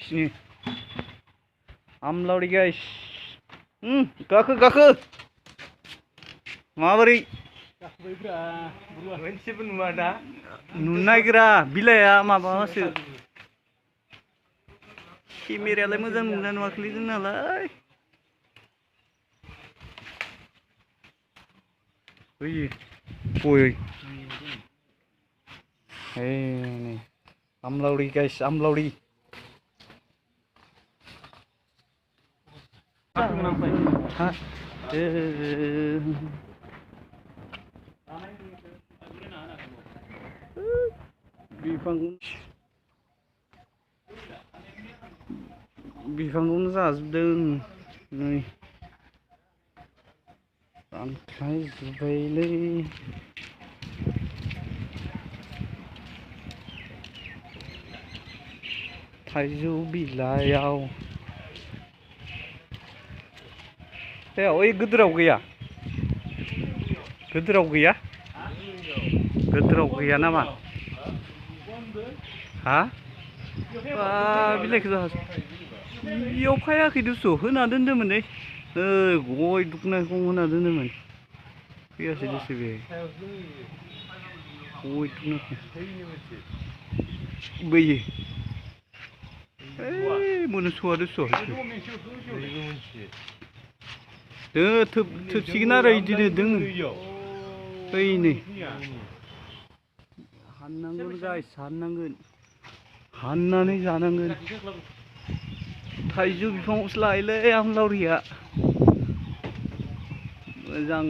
Sini amlauri guys. Gaku माबोरै मोनसेबो नुवा दा नुनो नागिरा बिलाइआ माबासो केमेरायालाय मोजां नुना नुवाखैलै जोंनालाय ओइ नै amlauri guys amlauri ha बिफांखौनो जाजोबदों नै दानख्लायजोब्बायलै थाइजौ बिलाइयाव ओइ गोदोराव गैया गोदोराव गैया नामा हा बिलाइखौ जाहाज इयाव फायाखै दस' होना दोन्दोंमोन नै गय दुखनाखौ होना दोन्दोंमोन फैयासै दस' बे गय दुखनाखौ बैयो मोनस'आ दस' थोबसिगोन आरो इदिनो दोङो ओइ नै हाननांगोन गाइस हाननानै जानांगोन थाइजौ बिफाङावसो लायोलै amlauriया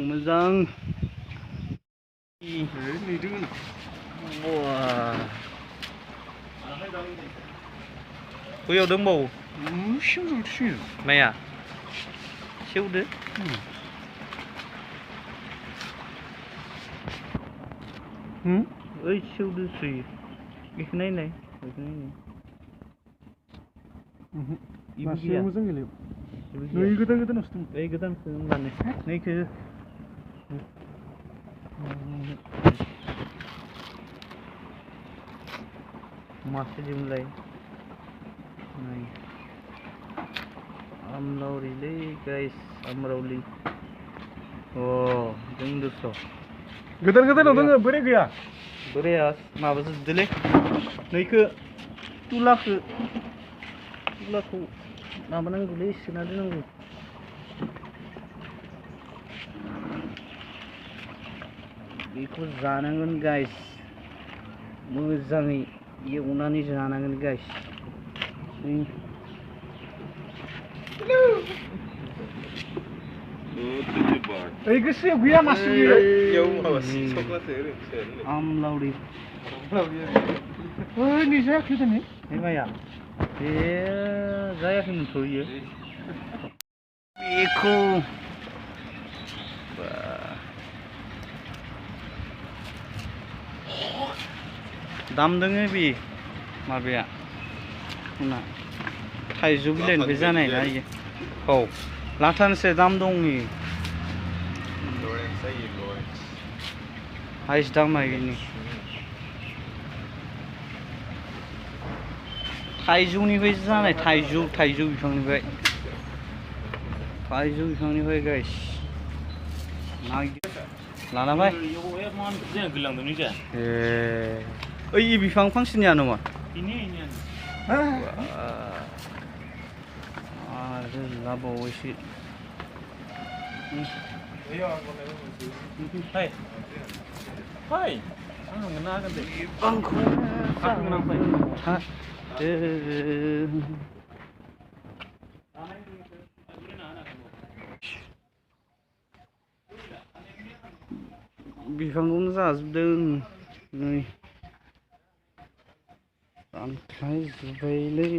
मोजां बैयाव दंबावो माया सेवदो ओइ सेवदोसो बेखौ नायनाय मोजां गेलेयो नै गोदान असदों ओइ गोदानखौ होनबानो नैखो मासे दिहुनलाय नै amlauriलै guys amlauri जों दस' गोदानाव दोङो बोरै गैया बोराया माबाजोबदोलै नैखो तुलाखौ माबानांगौलै सोना दोननांगौ बेखौ जानांगोन गाइस मोजाङै एवनानै जानांगोन गाइस ओइ गोसोआव गैया मासे amlauri ओइ नै जायाखै दिनै माया बे जायाखैमोनथ' इयो बेखौ दाम दोङो बे माबाया थाइजौ बिलाइनिफ्राय जानाय ना इयो औ लाथानिसाय दाम दं इयो हाइस्ट दामा इनि थाइजौनिफ्राय जानाय थाइजौ बिफांनिफ्राय गाइस लाना फै ओइ बिफां फांसेनिया नामा आरो लाबावैसो बिफांखौनो जाजोबदों नै दानख्लायजोब्बायलै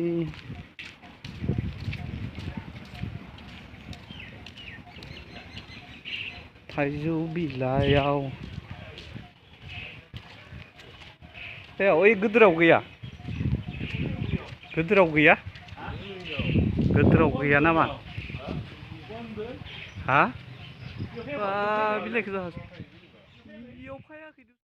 थाइजौ बिलाइयाव ओइ गोदोराव गैया नामा हा बिलाइखौ जाहाज इयाव फायाखै